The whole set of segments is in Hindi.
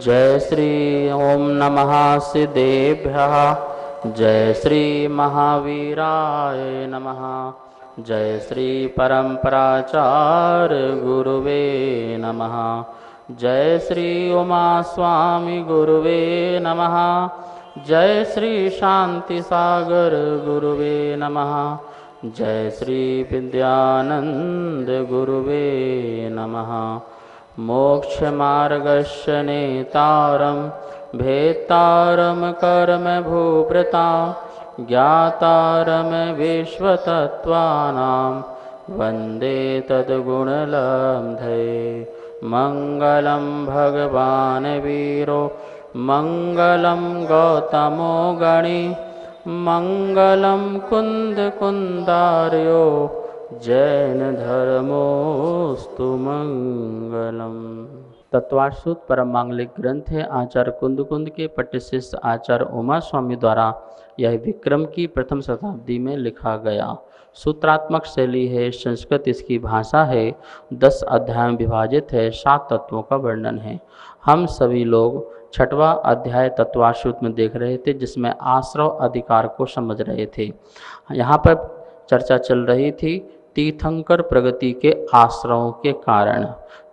जय श्री ओम नमः सिद्धेभ्यः। जय श्री महावीराय नमः। जय श्री परम्पराचार्य गुरुवे नमः। जय श्री उमा स्वामी गुरुवे नमः। जय श्री शांति सागर गुरुवे नमः। जय श्री विद्यानंद गुरुवे नमः। मोक्ष मार्गस्य नेतारं भेत्तारं कर्म भूभृता ज्ञातारं विश्वतत्त्वानां वन्दे तद्गुणलब्धये। मंगलं भगवान् वीरो मंगलं गौतमो गणी मंगलं कुंदार्यो जैन धर्मोस्तु मंगलम। तत्वाश्रुत परम मांगलिक ग्रंथ है आचार्य कुंद के पट्टशिष्य आचार्य उमा स्वामी द्वारा यह विक्रम की प्रथम शताब्दी में लिखा गया। सूत्रात्मक शैली है, संस्कृत इसकी भाषा है, 10 अध्याय में विभाजित है, 7 तत्वों का वर्णन है। हम सभी लोग 6वां अध्याय तत्वाश्रुत में देख रहे थे, जिसमें आश्रव अधिकार को समझ रहे थे। यहाँ पर चर्चा चल रही थी तीर्थंकर प्रगति के आश्रवों के कारण।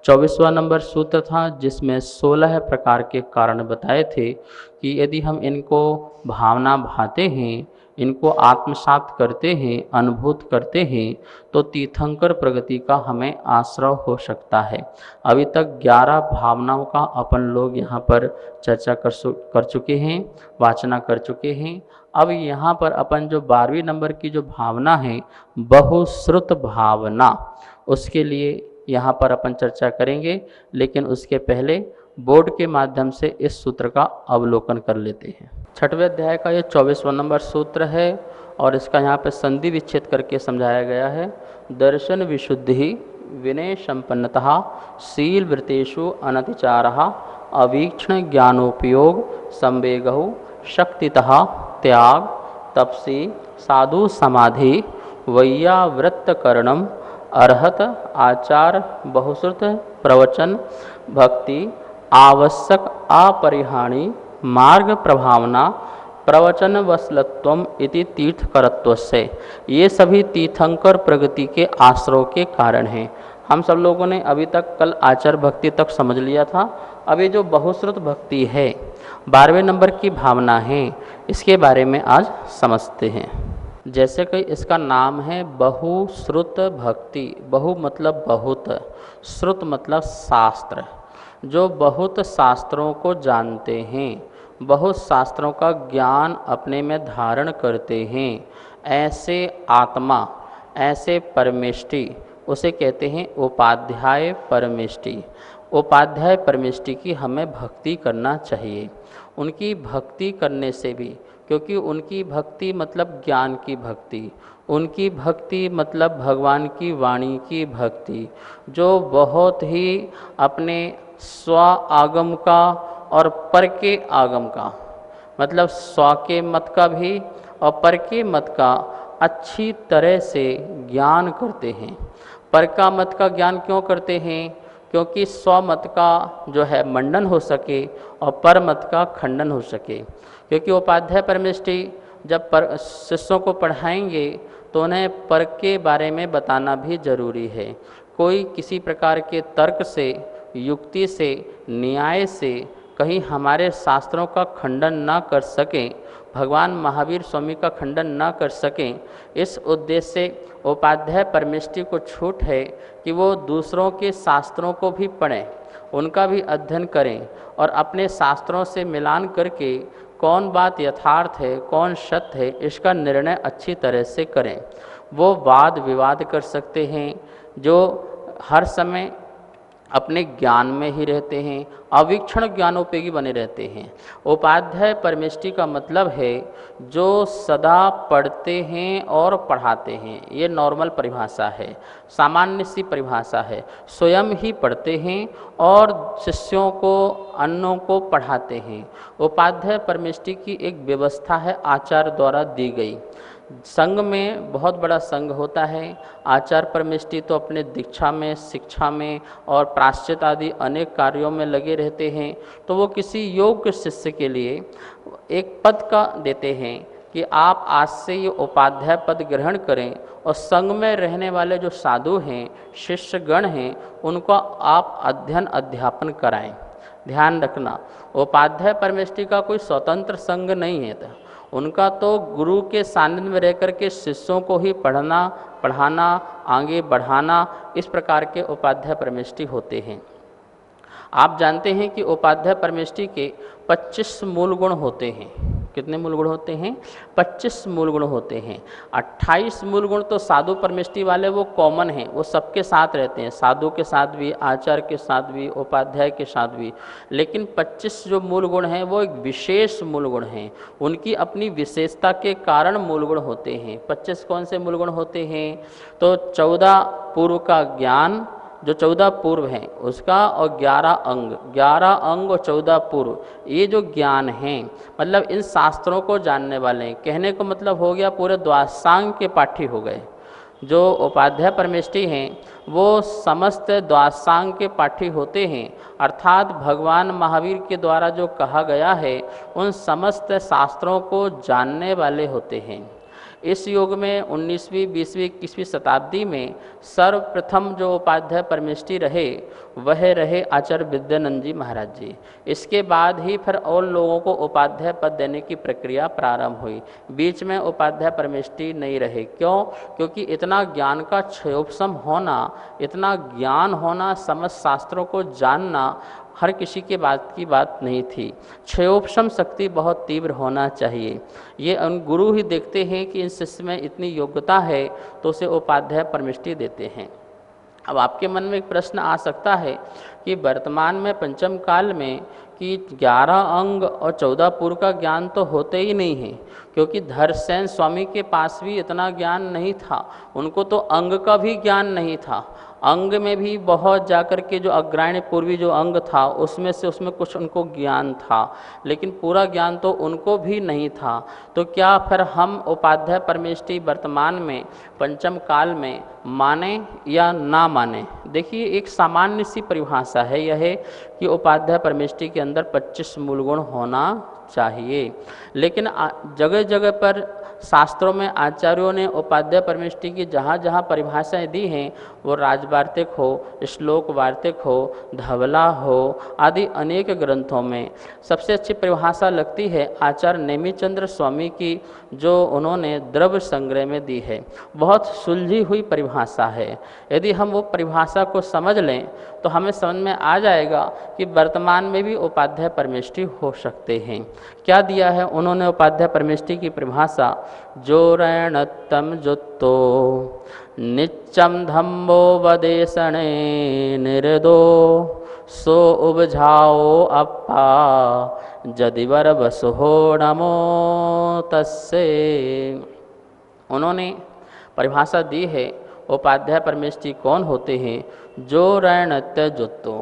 24वां नंबर सूत्र था, जिसमें 16 प्रकार के कारण बताए थे कि यदि हम इनको भावना भाते हैं, इनको आत्मसात करते हैं, अनुभूत करते हैं, तो तीर्थंकर प्रगति का हमें आश्रव हो सकता है। अभी तक 11 भावनाओं का अपन लोग यहाँ पर चर्चा कर चुके हैं, वाचना कर चुके हैं। अब यहाँ पर अपन जो 12वीं नंबर की जो भावना है, बहुश्रुत भावना, उसके लिए यहाँ पर अपन चर्चा करेंगे। लेकिन उसके पहले बोर्ड के माध्यम से इस सूत्र का अवलोकन कर लेते हैं। 6वें अध्याय का ये 24वां नंबर सूत्र है और इसका यहाँ पे संधि विच्छेद करके समझाया गया है। दर्शन विशुद्धि विनय संपन्नतः शील वृत्तेषु अनतिचारः अवीक्षण ज्ञानोपयोग संवेगौ शक्तितः त्याग तपसी साधु समाधि वैयावृत्तकरणम अर्हत आचार बहुश्रुत प्रवचन भक्ति आवश्यक अपरिहाणी मार्ग प्रभावना प्रवचन वसलत्वम इति तीर्थकरत्वस्य। ये सभी तीर्थंकर प्रगति के आश्रय के कारण हैं। हम सब लोगों ने अभी तक कल आचार भक्ति तक समझ लिया था। अभी जो बहुश्रुत भक्ति है, 12वें नंबर की भावना है, इसके बारे में आज समझते हैं। जैसे कि इसका नाम है बहुश्रुत भक्ति। बहु मतलब बहुत, श्रुत मतलब शास्त्र। जो बहुत शास्त्रों को जानते हैं, बहुत शास्त्रों का ज्ञान अपने में धारण करते हैं, ऐसे आत्मा, ऐसे परमेष्टि, उसे कहते हैं उपाध्याय परमेष्टि। उपाध्याय परमेष्टि की हमें भक्ति करना चाहिए। उनकी भक्ति करने से भी, क्योंकि उनकी भक्ति मतलब ज्ञान की भक्ति, उनकी भक्ति मतलब भगवान की वाणी की भक्ति, जो बहुत ही अपने स्व आगम का और पर के आगम का, मतलब स्व के मत का भी और पर के मत का अच्छी तरह से ज्ञान करते हैं। पर का मत का ज्ञान क्यों करते हैं? क्योंकि स्व मत का जो है मंडन हो सके और पर मत का खंडन हो सके। क्योंकि उपाध्याय परमेष्टि जब शिष्यों को पढ़ाएंगे तो उन्हें पर के बारे में बताना भी जरूरी है। कोई किसी प्रकार के तर्क से, युक्ति से, न्याय से कहीं हमारे शास्त्रों का खंडन ना कर सकें, भगवान महावीर स्वामी का खंडन ना कर सकें, इस उद्देश्य से उपाध्याय परमेष्टि को छूट है कि वो दूसरों के शास्त्रों को भी पढ़ें, उनका भी अध्ययन करें और अपने शास्त्रों से मिलान करके कौन बात यथार्थ है, कौन सत्य है, इसका निर्णय अच्छी तरह से करें। वो वाद विवाद कर सकते हैं जो हर समय अपने ज्ञान में ही रहते हैं, अवीक्षण ज्ञानोपयोगी बने रहते हैं। उपाध्याय परमेष्टि का मतलब है जो सदा पढ़ते हैं और पढ़ाते हैं। ये नॉर्मल परिभाषा है, सामान्य सी परिभाषा है। स्वयं ही पढ़ते हैं और शिष्यों को, अन्यों को पढ़ाते हैं। उपाध्याय परमेष्टि की एक व्यवस्था है, आचार्य द्वारा दी गई। संघ में बहुत बड़ा संघ होता है। आचार्य परमेष्ठी तो अपने दीक्षा में, शिक्षा में और प्रायश्चित आदि अनेक कार्यों में लगे रहते हैं। तो वो किसी योग्य शिष्य के लिए एक पद का देते हैं कि आप आज से ये उपाध्याय पद ग्रहण करें और संघ में रहने वाले जो साधु हैं, शिष्यगण हैं, उनको आप अध्ययन अध्यापन कराएं। ध्यान रखना, उपाध्याय परमेष्ठी का कोई स्वतंत्र संघ नहीं है। तो उनका तो गुरु के सानिध्य में रहकर के शिष्यों को ही पढ़ना, पढ़ाना, आगे बढ़ाना, इस प्रकार के उपाध्याय परमेष्ठी होते हैं। आप जानते हैं कि उपाध्याय परमेष्ठी के 25 मूल गुण होते हैं। कितने मूल गुण होते हैं? 25 मूल गुण होते हैं। 28 मूल गुण तो साधु परमेष्ठी वाले वो कॉमन हैं, वो सबके साथ रहते हैं, साधु के साथ भी, आचार्य के साथ भी, उपाध्याय के साथ भी। लेकिन 25 जो मूल गुण हैं वो एक विशेष मूल गुण हैं, उनकी अपनी विशेषता के कारण मूल गुण होते हैं। 25 कौन से मूल गुण होते हैं? तो 14 पूर्व का ज्ञान, जो 14 पूर्व हैं उसका, और 11 अंग और 14 पूर्व, ये जो ज्ञान हैं, मतलब इन शास्त्रों को जानने वाले हैं। कहने को मतलब हो गया पूरे द्वादशांग के पाठी हो गए। जो उपाध्याय परमेष्ठी हैं वो समस्त द्वादशांग के पाठी होते हैं, अर्थात भगवान महावीर के द्वारा जो कहा गया है उन समस्त शास्त्रों को जानने वाले होते हैं। इस युग में 19वीं, 20वीं, 21वीं शताब्दी में सर्वप्रथम जो उपाध्याय परमेष्ठी रहे वह रहे आचार्य विद्यानंद जी महाराज जी। इसके बाद ही फिर और लोगों को उपाध्याय पद देने की प्रक्रिया प्रारंभ हुई। बीच में उपाध्याय परमेष्ठी नहीं रहे। क्यों? क्योंकि इतना ज्ञान का क्षयोपशम होना, इतना ज्ञान होना, समस्त शास्त्रों को जानना हर किसी के बात की बात नहीं थी। क्षयोपशम शक्ति बहुत तीव्र होना चाहिए। ये गुरु ही देखते हैं कि इन शिष्य में इतनी योग्यता है तो उसे उपाध्याय परमेष्ठी देते हैं। अब आपके मन में एक प्रश्न आ सकता है कि वर्तमान में पंचम काल में कि 11 अंग और 14 पूर्व का ज्ञान तो होते ही नहीं है, क्योंकि धरसेन स्वामी के पास भी इतना ज्ञान नहीं था। उनको तो अंग का भी ज्ञान नहीं था। अंग में भी बहुत जाकर के जो अग्रायणी पूर्वी जो अंग था उसमें कुछ उनको ज्ञान था, लेकिन पूरा ज्ञान तो उनको भी नहीं था। तो क्या फिर हम उपाध्याय परमेष्ठी वर्तमान में पंचम काल में माने या ना माने? देखिए, एक सामान्य सी परिभाषा है यह है कि उपाध्याय परमेष्ठी के अंदर 25 मूल गुण होना चाहिए। लेकिन जगह जगह पर शास्त्रों में आचार्यों ने उपाध्याय परमेष्ठी की जहाँ जहाँ परिभाषाएं दी हैं, वो राजवार्तिक हो, श्लोक वार्तिक हो, धवला हो, आदि अनेक ग्रंथों में सबसे अच्छी परिभाषा लगती है आचार्य नेमिचंद्र स्वामी की, जो उन्होंने द्रव्य संग्रह में दी है। बहुत सुलझी हुई परिभाषा है। यदि हम वो परिभाषा को समझ लें तो हमें समझ में आ जाएगा कि वर्तमान में भी उपाध्याय परमेष्ठी हो सकते हैं। क्या दिया है उन्होंने उपाध्याय परमेष्ठी की परिभाषा? जोरणत्तम जुत्तो निच्चम धम्बो वदेशणे निर्दो सो उबझाओ अप्पा जदिवर वसुहो नमो तस्से। उन्होंने परिभाषा दी है उपाध्याय परमेष्ठी कौन होते हैं? जो रणत्य जुत्तो,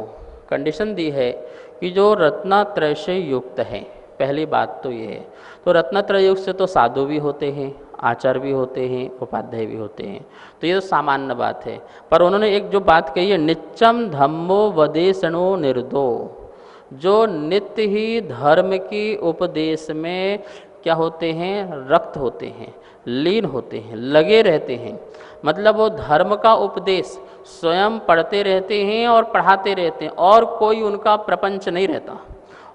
कंडीशन दी है कि जो रत्नात्रय से युक्त है। पहली बात तो ये है। तो रत्नात्रय युक्त से तो साधु भी होते हैं, आचार्य भी होते हैं, उपाध्याय भी होते हैं, तो ये तो सामान्य बात है। पर उन्होंने एक जो बात कही है, नित्यम धम्मो वदेशनो निर्दो, जो नित्य ही धर्म की उपदेश में क्या होते हैं? रक्त होते हैं, लीन होते हैं, लगे रहते हैं। मतलब वो धर्म का उपदेश स्वयं पढ़ते रहते हैं और पढ़ाते रहते हैं, और कोई उनका प्रपंच नहीं रहता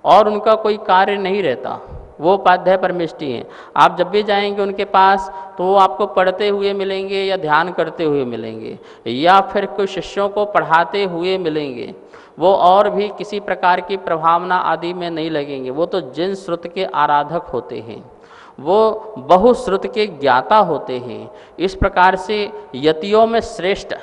और उनका कोई कार्य नहीं रहता। वो उपाध्याय परमेष्ठी हैं। आप जब भी जाएंगे उनके पास तो वो आपको पढ़ते हुए मिलेंगे या ध्यान करते हुए मिलेंगे या फिर कोई शिष्यों को पढ़ाते हुए मिलेंगे। वो और भी किसी प्रकार की प्रभावना आदि में नहीं लगेंगे। वो तो जिन श्रुत के आराधक होते हैं, वो बहुश्रुत के ज्ञाता होते हैं। इस प्रकार से यतियों में श्रेष्ठ,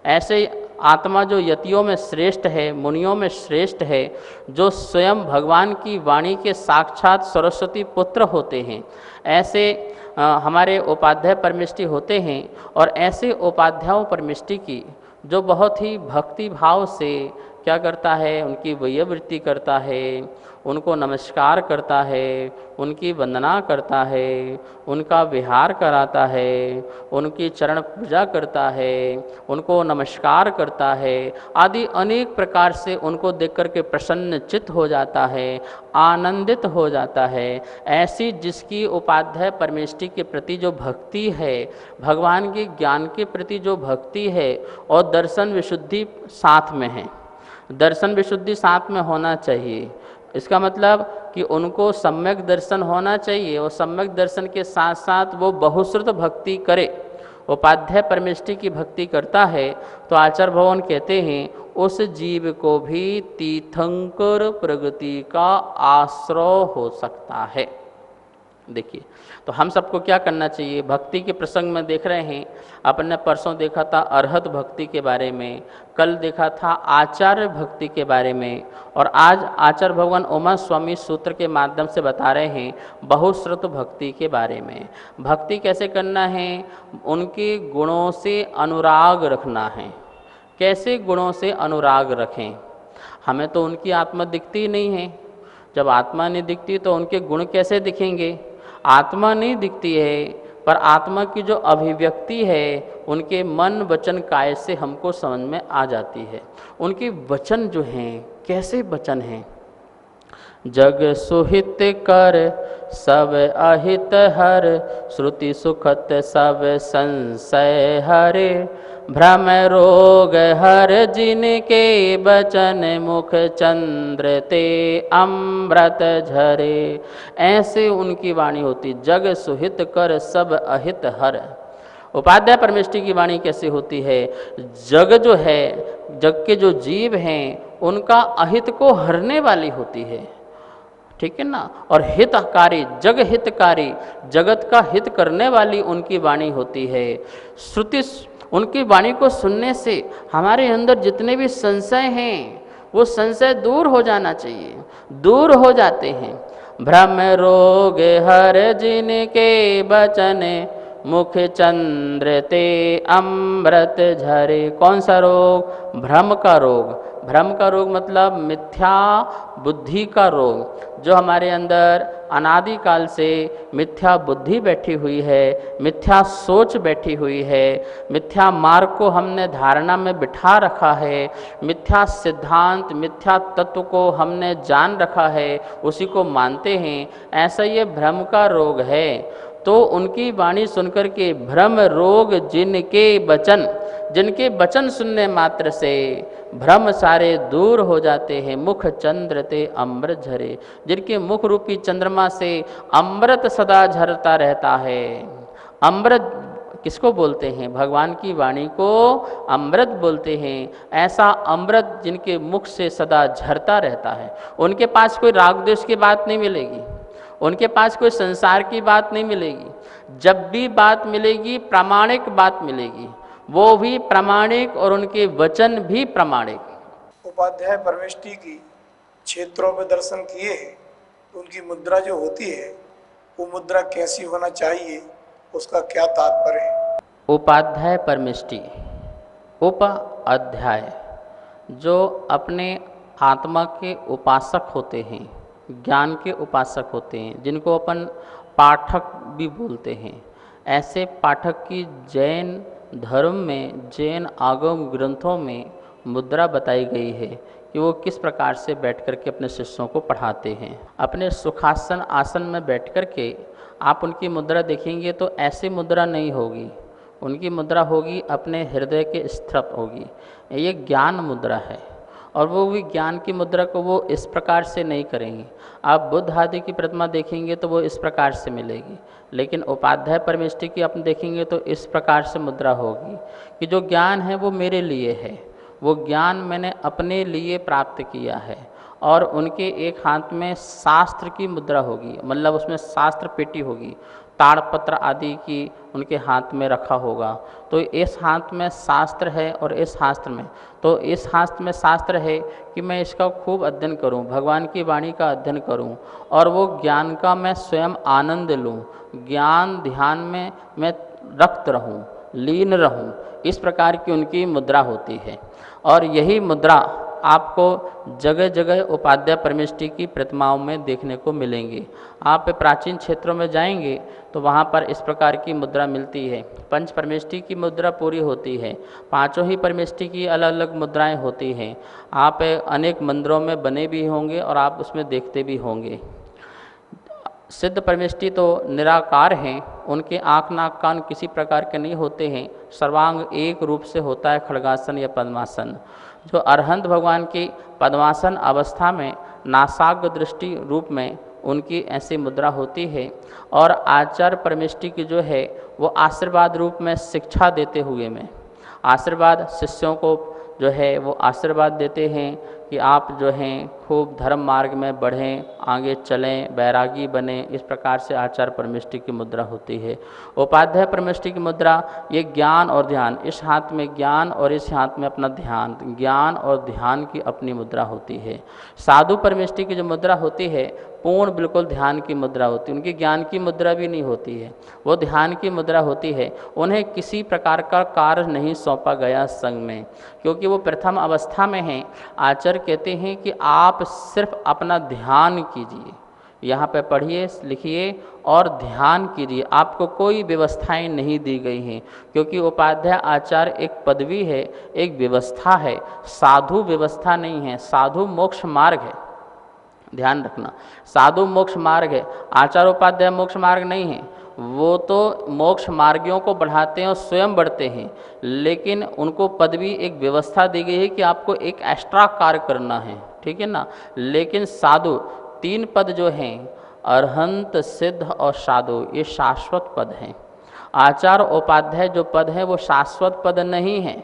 ऐसे आत्मा जो यतियों में श्रेष्ठ है, मुनियों में श्रेष्ठ है, जो स्वयं भगवान की वाणी के साक्षात सरस्वती पुत्र होते हैं, ऐसे हमारे उपाध्याय परमेष्ठी होते हैं। और ऐसे उपाध्यायों परमेष्ठी की जो बहुत ही भक्ति भाव से क्या करता है, उनकी वयवृत्ति करता है, उनको नमस्कार करता है, उनकी वंदना करता है, उनका विहार कराता है, उनकी चरण पूजा करता है, उनको नमस्कार करता है आदि अनेक प्रकार से उनको देख कर के प्रसन्न चित्त हो जाता है, आनंदित हो जाता है। ऐसी जिसकी उपाध्याय परमेष्टि के प्रति जो भक्ति है, भगवान के ज्ञान के प्रति जो भक्ति है और दर्शन विशुद्धि साथ में है, दर्शन विशुद्धि साथ में होना चाहिए। इसका मतलब कि उनको सम्यक दर्शन होना चाहिए और सम्यक दर्शन के साथ साथ वो बहुश्रुत भक्ति करे, उपाध्याय परमेष्टि की भक्ति करता है तो आचार्य भगवान कहते हैं उस जीव को भी तीर्थंकर प्रगति का आश्रय हो सकता है। देखिए, तो हम सबको क्या करना चाहिए, भक्ति के प्रसंग में देख रहे हैं, अपन ने परसों देखा था अरहत भक्ति के बारे में, कल देखा था आचार्य भक्ति के बारे में, और आज आचार्य भगवान उमा स्वामी सूत्र के माध्यम से बता रहे हैं बहुश्रुत भक्ति के बारे में। भक्ति कैसे करना है, उनके गुणों से अनुराग रखना है। कैसे गुणों से अनुराग रखें, हमें तो उनकी आत्मा दिखती नहीं है, जब आत्मा नहीं दिखती तो उनके गुण कैसे दिखेंगे। आत्मा नहीं दिखती है पर आत्मा की जो अभिव्यक्ति है उनके मन वचन काय से हमको समझ में आ जाती है। उनके वचन जो हैं कैसे वचन हैं, जग सुहित कर सब अहित हर, श्रुति सुखत सब संशय हरे, भ्रम रोग हर जिनके बचन, मुख चंद्र ते अमृत झरे। ऐसे उनकी वाणी होती, जग सुहित कर सब अहित हर। उपाध्याय परमेष्टि की वाणी कैसे होती है, जग जो है, जग के जो जीव हैं उनका अहित को हरने वाली होती है, ठीक है ना, और हितकारी, जग हितकारी, जगत का हित करने वाली उनकी वाणी होती है। श्रुति, उनकी वाणी को सुनने से हमारे अंदर जितने भी संशय हैं वो संशय दूर हो जाना चाहिए, दूर हो जाते हैं। भ्रम रोग हर जिनके बचन, मुख चंद्र ते अमृत झरे। कौन सा रोग, भ्रम का रोग। भ्रम का रोग मतलब मिथ्या बुद्धि का रोग, जो हमारे अंदर अनादिकाल से मिथ्या बुद्धि बैठी हुई है, मिथ्या सोच बैठी हुई है, मिथ्या मार्ग को हमने धारणा में बिठा रखा है, मिथ्या सिद्धांत, मिथ्या तत्व को हमने जान रखा है, उसी को मानते हैं। ऐसा ये भ्रम का रोग है। तो उनकी वाणी सुनकर के भ्रम रोग जिनके वचन, जिनके वचन सुनने मात्र से भ्रम सारे दूर हो जाते हैं। मुख चंद्र ते अमृत झरे, जिनके मुख रूपी चंद्रमा से अमृत सदा झरता रहता है। अमृत किसको बोलते हैं, भगवान की वाणी को अमृत बोलते हैं। ऐसा अमृत जिनके मुख से सदा झरता रहता है, उनके पास कोई राग द्वेष की बात नहीं मिलेगी, उनके पास कोई संसार की बात नहीं मिलेगी। जब भी बात मिलेगी प्रामाणिक बात मिलेगी, वो भी प्रामाणिक और उनके वचन भी प्रामाणिक। उपाध्याय परमेष्टि की क्षेत्रों में दर्शन किए हैं तो उनकी मुद्रा जो होती है वो मुद्रा कैसी होना चाहिए, उसका क्या तात्पर्य है। उपाध्याय परमेष्टि, उप अध्याय, जो अपने आत्मा के उपासक होते हैं, ज्ञान के उपासक होते हैं, जिनको अपन पाठक भी बोलते हैं। ऐसे पाठक की जैन धर्म में, जैन आगम ग्रंथों में मुद्रा बताई गई है कि वो किस प्रकार से बैठ कर के अपने शिष्यों को पढ़ाते हैं। अपने सुखासन आसन में बैठ कर के आप उनकी मुद्रा देखेंगे तो ऐसी मुद्रा नहीं होगी, उनकी मुद्रा होगी अपने हृदय के स्थित होगी। ये ज्ञान मुद्रा है, और वो भी ज्ञान की मुद्रा को वो इस प्रकार से नहीं करेंगे। आप बुद्ध आदि की प्रतिमा देखेंगे तो वो इस प्रकार से मिलेगी, लेकिन उपाध्याय परमेष्टि की आप देखेंगे तो इस प्रकार से मुद्रा होगी कि जो ज्ञान है वो मेरे लिए है, वो ज्ञान मैंने अपने लिए प्राप्त किया है। और उनके एक हाथ में शास्त्र की मुद्रा होगी, मतलब उसमें शास्त्र पेटी होगी, ताड़पत्र आदि की उनके हाथ में रखा होगा। तो इस हाथ में शास्त्र है और इस शास्त्र में, तो इस हाथ में शास्त्र है कि मैं इसका खूब अध्ययन करूं, भगवान की वाणी का अध्ययन करूं, और वो ज्ञान का मैं स्वयं आनंद लूं, ज्ञान ध्यान में मैं रक्त रहूं, लीन रहूं। इस प्रकार की उनकी मुद्रा होती है। और यही मुद्रा आपको जगह जगह उपाध्याय परमेष्ठी की प्रतिमाओं में देखने को मिलेंगी। आप प्राचीन क्षेत्रों में जाएंगे तो वहाँ पर इस प्रकार की मुद्रा मिलती है। पंच परमेष्ठी की मुद्रा पूरी होती है, पांचों ही परमेष्ठी की अलग अलग मुद्राएं होती हैं। आप अनेक मंदिरों में बने भी होंगे और आप उसमें देखते भी होंगे। सिद्ध परमेष्ठी तो निराकार हैं, उनके आँख नाक कान किसी प्रकार के नहीं होते हैं, सर्वांग एक रूप से होता है खड़गासन या पद्मासन। जो अरहंत भगवान की पद्मासन अवस्था में नासाग्र दृष्टि रूप में उनकी ऐसी मुद्रा होती है। और आचार्य परमेष्ठी की जो है वो आशीर्वाद रूप में शिक्षा देते हुए में आशीर्वाद शिष्यों को जो है वो आशीर्वाद देते हैं कि आप जो हैं खूब धर्म मार्ग में बढ़ें, आगे चलें, बैरागी बने। इस प्रकार से आचार्य परमेष्ठी की मुद्रा होती है। उपाध्याय परमेष्ठी की मुद्रा ये ज्ञान और ध्यान, इस हाथ में ज्ञान और इस हाथ में अपना ध्यान, ज्ञान और ध्यान की अपनी मुद्रा होती है। साधु परमेष्ठी की जो मुद्रा होती है पूर्ण बिल्कुल ध्यान की मुद्रा होती है। उनकी ज्ञान की मुद्रा भी नहीं होती है, वो ध्यान की मुद्रा होती है। उन्हें किसी प्रकार का कार्य नहीं सौंपा गया संग में, क्योंकि वो प्रथम अवस्था में हैं। आचार्य कहते हैं कि आप सिर्फ अपना ध्यान कीजिए, यहाँ पे पढ़िए लिखिए और ध्यान कीजिए। आपको कोई व्यवस्थाएं नहीं दी गई हैं, क्योंकि उपाध्याय आचार्य एक पदवी है, एक व्यवस्था है, साधु व्यवस्था नहीं है। साधु मोक्ष मार्ग है, ध्यान रखना, साधु मोक्ष मार्ग है, आचार्य उपाध्याय मोक्ष मार्ग नहीं है। वो तो मोक्ष मार्गियों को बढ़ाते हैं और स्वयं बढ़ते हैं, लेकिन उनको पदवी एक व्यवस्था दी गई है कि आपको एक एक्स्ट्रा कार्य करना है, ठीक है ना। लेकिन साधु तीन पद जो हैं, अरहंत, सिद्ध और साधु, ये शाश्वत पद हैं। आचार्य उपाध्याय जो पद हैं वो शाश्वत पद नहीं हैं,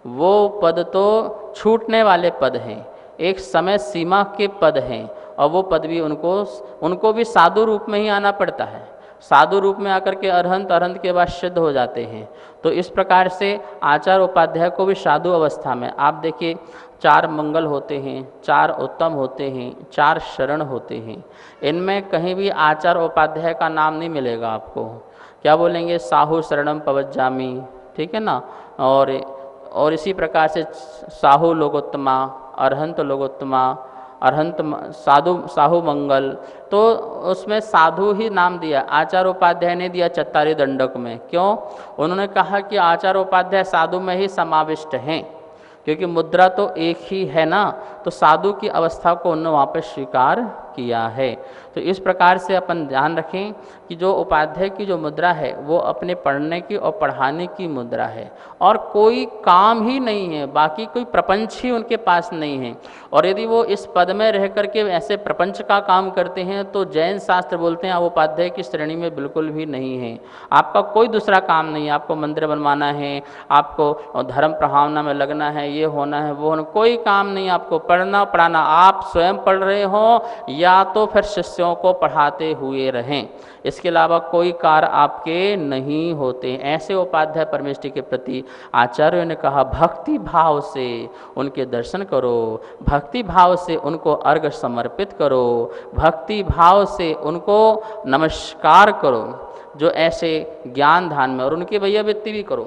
वो पद तो छूटने वाले पद हैं, एक समय सीमा के पद हैं। और वो पद भी उनको भी साधु रूप में ही आना पड़ता है। साधु रूप में आकर के अरहंत, अरहंत के बाद सिद्ध हो जाते हैं। तो इस प्रकार से आचार्य उपाध्याय को भी साधु अवस्था में आप देखिए, 4 मंगल होते हैं, 4 उत्तम होते हैं, 4 शरण होते हैं। इनमें कहीं भी आचार्य उपाध्याय का नाम नहीं मिलेगा आपको। क्या बोलेंगे? साहू शरणम पवज्जामी, ठीक है ना। और इसी प्रकार से साहू लोकोत्तमा, अरहंत लोकोत्तमा, अरहंत साहू मंगल, तो उसमें साधु ही नाम दिया। आचार्य उपाध्याय ने दिया चत्तारी दंडक में। क्यों? उन्होंने कहा कि आचार्य उपाध्याय साधु में ही समाविष्ट हैं, क्योंकि मुद्रा तो एक ही है ना, तो साधु की अवस्था को उन्होंने वहाँ पर स्वीकार किया है। तो इस प्रकार से अपन ध्यान रखें कि जो उपाध्याय की जो मुद्रा है वो अपने पढ़ने की और पढ़ाने की मुद्रा है, और कोई काम ही नहीं है, बाकी कोई प्रपंच ही उनके पास नहीं है। और यदि वो इस पद में रह करके ऐसे प्रपंच का काम करते हैं तो जैन शास्त्र बोलते हैं आप उपाध्याय की श्रेणी में बिल्कुल भी नहीं है। आपका कोई दूसरा काम नहीं है, आपको मंदिर बनवाना है, आपको धर्म प्रभावना में लगना है, ये होना है, वो होना, कोई काम नहीं। आपको पढ़ना पढ़ाना, आप स्वयं पढ़ रहे हो या तो फिर शिष्यों को पढ़ाते हुए रहें, इसके अलावा कोई कार्य आपके नहीं होते। ऐसे उपाध्याय परमेष्ठी के प्रति आचार्यों ने कहा भक्ति भाव से उनके दर्शन करो, भक्ति भाव से उनको अर्घ्य समर्पित करो, भक्ति भाव से उनको नमस्कार करो, जो ऐसे ज्ञान ध्यान में, और उनकी भैया वृत्ति भी करो।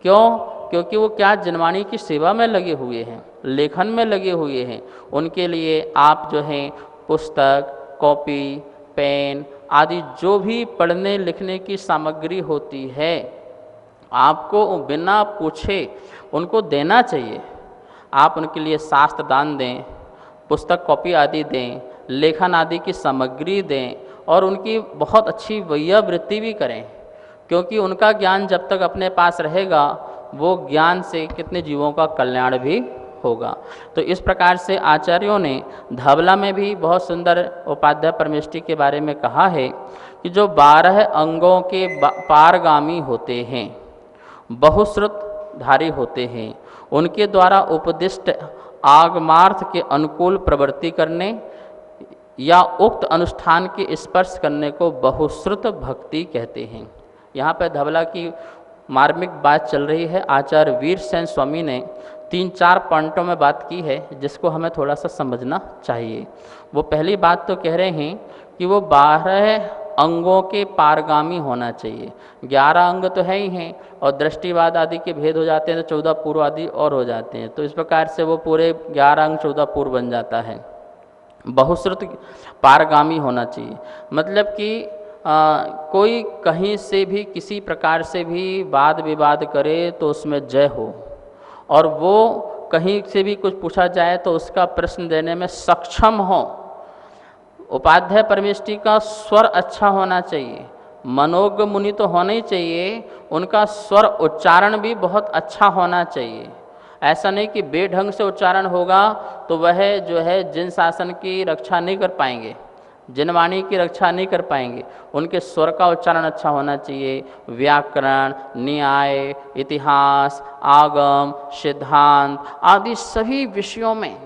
क्यों? क्योंकि वो क्या जनवाणी की सेवा में लगे हुए हैं, लेखन में लगे हुए हैं। उनके लिए आप जो हैं पुस्तक, कॉपी, पेन आदि जो भी पढ़ने लिखने की सामग्री होती है आपको बिना पूछे उनको देना चाहिए। आप उनके लिए शास्त्र दान दें, पुस्तक कॉपी आदि दें, लेखन आदि की सामग्री दें, और उनकी बहुत अच्छी वैयावृत्ति भी करें, क्योंकि उनका ज्ञान जब तक अपने पास रहेगा वो ज्ञान से कितने जीवों का कल्याण भी होगा। तो इस प्रकार से आचार्यों ने धवला में भी बहुत सुंदर उपाध्याय परमेष्ठी के बारे में कहा है कि जो 12 अंगों के पारगामी होते हैं, बहुश्रुतधारी होते हैं, उनके द्वारा उपदिष्ट आगमार्थ के अनुकूल प्रवृत्ति करने या उक्त अनुष्ठान के स्पर्श करने को बहुश्रुत भक्ति कहते हैं। यहाँ पर धवला की मार्मिक बात चल रही है। आचार्य वीर सेन स्वामी ने 3-4 पॉइंटों में बात की है, जिसको हमें थोड़ा सा समझना चाहिए। वो पहली बात तो कह रहे हैं कि वो 12 अंगों के पारगामी होना चाहिए। 11 अंग तो है ही हैं, और दृष्टिवाद आदि के भेद हो जाते हैं तो 14 पूर्व आदि और हो जाते हैं, तो इस प्रकार से वो पूरे 11 अंग 14 पूर्व बन जाता है। बहुश्रुत पारगामी होना चाहिए, मतलब कि कोई कहीं से भी किसी प्रकार से भी वाद विवाद करे तो उसमें जय हो, और वो कहीं से भी कुछ पूछा जाए तो उसका प्रश्न देने में सक्षम हो। उपाध्याय परमेष्ठी का स्वर अच्छा होना चाहिए, मनोज्ञ मुनि तो होना ही चाहिए, उनका स्वर उच्चारण भी बहुत अच्छा होना चाहिए। ऐसा नहीं कि बेढंग से उच्चारण होगा तो वह जो है जिन शासन की रक्षा नहीं कर पाएंगे, जिनवाणी की रक्षा नहीं कर पाएंगे। उनके स्वर का उच्चारण अच्छा होना चाहिए। व्याकरण, न्याय, इतिहास, आगम, सिद्धांत आदि सभी विषयों में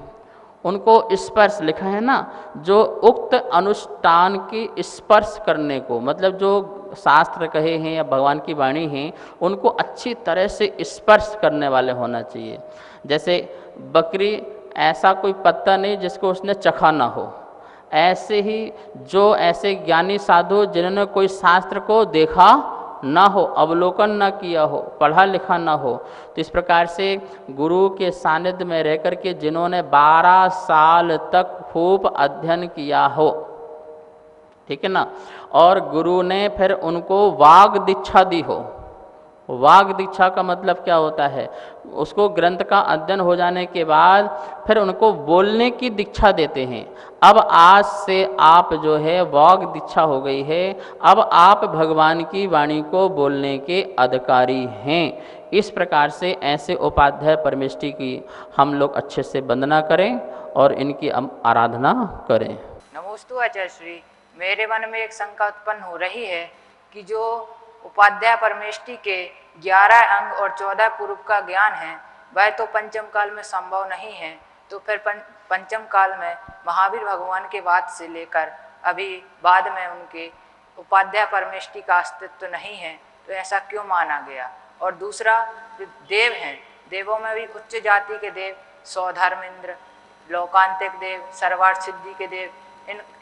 उनको स्पर्श, लिखा है ना, जो उक्त अनुष्ठान की स्पर्श करने को, मतलब जो शास्त्र कहे हैं या भगवान की वाणी हैं उनको अच्छी तरह से स्पर्श करने वाले होना चाहिए। जैसे बकरी ऐसा कोई पत्ता नहीं जिसको उसने चखा ना हो, ऐसे ही जो ऐसे ज्ञानी साधु जिन्होंने कोई शास्त्र को देखा ना हो, अवलोकन ना किया हो, पढ़ा लिखा ना हो, तो इस प्रकार से गुरु के सानिध्य में रह कर के जिन्होंने 12 साल तक खूब अध्ययन किया हो, ठीक है ना, और गुरु ने फिर उनको वाग दीक्षा दी हो। वाग दीक्षा का मतलब क्या होता है, उसको ग्रंथ का अध्ययन हो जाने के बाद फिर उनको बोलने की दीक्षा देते हैं। अब आज से आप जो है वाग दीक्षा हो गई है, अब आप भगवान की वाणी को बोलने के अधिकारी हैं। इस प्रकार से ऐसे उपाध्याय परमेष्ठी की हम लोग अच्छे से वंदना करें और इनकी आराधना करें। नमोस्तु आचार्य श्री। मेरे मन में एक शंका उत्पन्न हो रही है कि जो उपाध्याय परमेष्ठी के 11 अंग और 14 पूर्व का ज्ञान है वह तो पंचम काल में संभव नहीं है, तो फिर पंचम काल में महावीर भगवान के बाद से लेकर अभी बाद में उनके उपाध्याय परमेष्ठी का अस्तित्व नहीं है, तो ऐसा क्यों माना गया? और दूसरा, जो देव हैं, देवों में भी उच्च जाति के देव, सौधर्मेंद्र, लोकांतिक देव, सर्वार्थ सिद्धि के देव,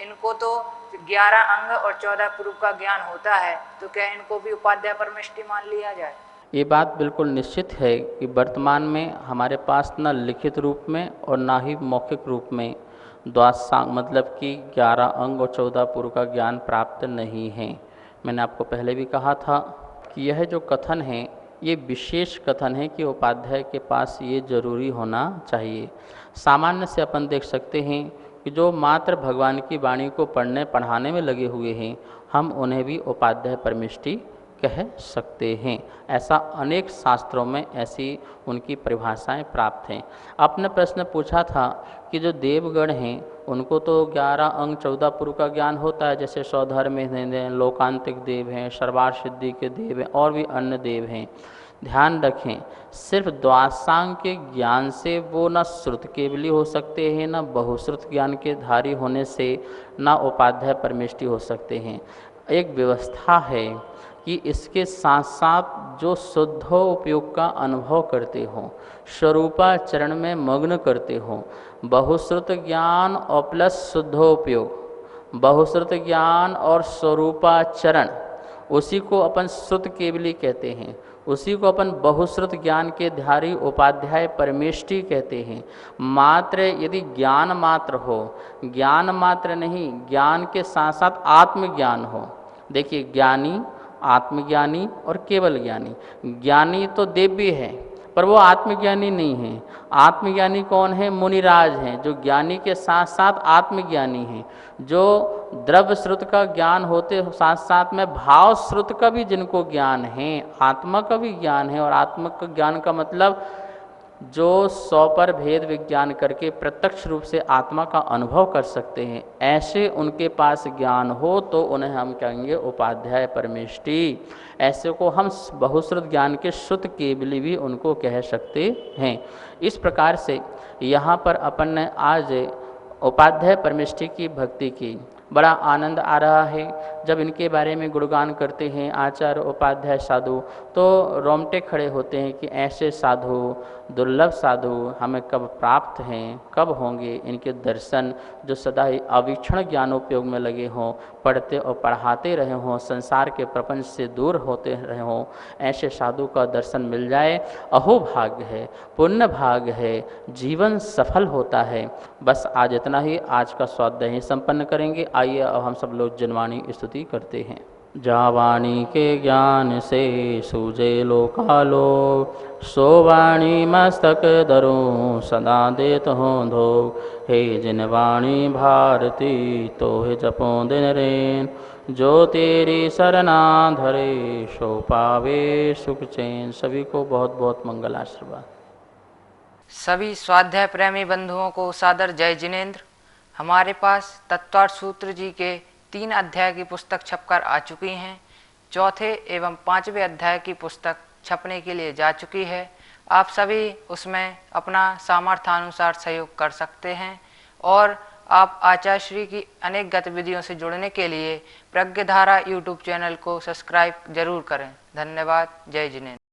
इनको तो 11 अंग और 14 पूर्व का ज्ञान होता है, तो क्या इनको भी उपाध्याय परमेष्ठी मान लिया जाए? ये बात बिल्कुल निश्चित है कि वर्तमान में हमारे पास न लिखित रूप में और ना ही मौखिक रूप में द्वादशांग मतलब कि 11 अंग और 14 पूर्व का ज्ञान प्राप्त नहीं है। मैंने आपको पहले भी कहा था कि यह जो कथन है ये विशेष कथन है कि उपाध्याय के पास ये जरूरी होना चाहिए। सामान्य से अपन देख सकते हैं कि जो मात्र भगवान की वाणी को पढ़ने पढ़ाने में लगे हुए हैं, हम उन्हें भी उपाध्याय परमेष्ठी कह सकते हैं। ऐसा अनेक शास्त्रों में ऐसी उनकी परिभाषाएं प्राप्त हैं। आपने प्रश्न पूछा था कि जो देवगण हैं उनको तो 11 अंग 14 पूर्व का ज्ञान होता है, जैसे सौधर्म हैं, लोकांतिक देव हैं, सर्वार्थ सिद्धि के देव हैं और भी अन्य देव हैं। ध्यान रखें, सिर्फ द्वादशांग के ज्ञान से वो न श्रुत केवली हो सकते हैं, न बहुश्रुत ज्ञान के धारी होने से न उपाध्याय परमेष्ठी हो सकते हैं। एक व्यवस्था है कि इसके साथ साथ जो शुद्धोपयोग का अनुभव करते हों, स्वरूपाचरण में मग्न करते हों, बहुश्रुत ज्ञान और प्लस शुद्धोपयोग, बहुश्रुत ज्ञान और स्वरूपाचरण, उसी को अपन श्रुत केवली कहते हैं, उसी को अपन बहुश्रुत ज्ञान के धारी उपाध्याय परमेष्ठी कहते हैं। मात्र यदि ज्ञान मात्र हो, ज्ञान मात्र नहीं, ज्ञान के साथ साथ आत्मज्ञान हो। देखिए, ज्ञानी, आत्मज्ञानी और केवल ज्ञानी। ज्ञानी तो दिव्य है पर वो आत्मज्ञानी नहीं है। आत्मज्ञानी कौन है? मुनिराज हैं, जो ज्ञानी के साथ साथ आत्मज्ञानी हैं, जो द्रव्य श्रुत का ज्ञान होते साथ साथ में भाव श्रुत का भी जिनको ज्ञान है, आत्मा का भी ज्ञान है। और आत्मा का ज्ञान का मतलब जो 100 पर भेद विज्ञान करके प्रत्यक्ष रूप से आत्मा का अनुभव कर सकते हैं, ऐसे उनके पास ज्ञान हो तो उन्हें हम कहेंगे उपाध्याय परमेष्ठी। ऐसे को हम बहुश्रुत ज्ञान के श्रुत केवली भी उनको कह सकते हैं। इस प्रकार से यहाँ पर अपन ने आज उपाध्याय परमेष्ठी की भक्ति की, बड़ा आनंद आ रहा है। जब इनके बारे में गुणगान करते हैं आचार्य उपाध्याय साधु तो रोंगटे खड़े होते हैं कि ऐसे साधु, दुर्लभ साधु हमें कब प्राप्त हैं, कब होंगे। इनके दर्शन जो सदा ही अवीक्षण ज्ञानोपयोग में लगे हों, पढ़ते और पढ़ाते रहे हों, संसार के प्रपंच से दूर होते रहे हों, ऐसे साधु का दर्शन मिल जाए, अहो भाग्य है, पुण्य भाग्य है, जीवन सफल होता है। बस आज इतना ही, आज का स्वाध्याय ही संपन्न करेंगे। आइए अब हम सब लोग जनवाणी स्तुति करते हैं। जावाणी के ज्ञान से सूझे लोकालो, सोवाणी मस्तक धरूं सदा देत हों धो। हे जिनवाणी भारती तो हे जपों दिन रेन, जो तेरी सरना धरे सो पावे सुख चैन। सभी को बहुत बहुत मंगल आशीर्वाद। सभी स्वाध्याय प्रेमी बंधुओं को सादर जय जिनेन्द्र। हमारे पास तत्वार्थ सूत्र जी के 3 अध्याय की पुस्तक छपकर आ चुकी हैं। चौथे एवं 5वें अध्याय की पुस्तक छपने के लिए जा चुकी है। आप सभी उसमें अपना सामर्थ्यानुसार सहयोग कर सकते हैं और आप आचार्य श्री की अनेक गतिविधियों से जुड़ने के लिए प्रज्ञधारा यूट्यूब चैनल को सब्सक्राइब जरूर करें। धन्यवाद। जय जिनेन्द्र।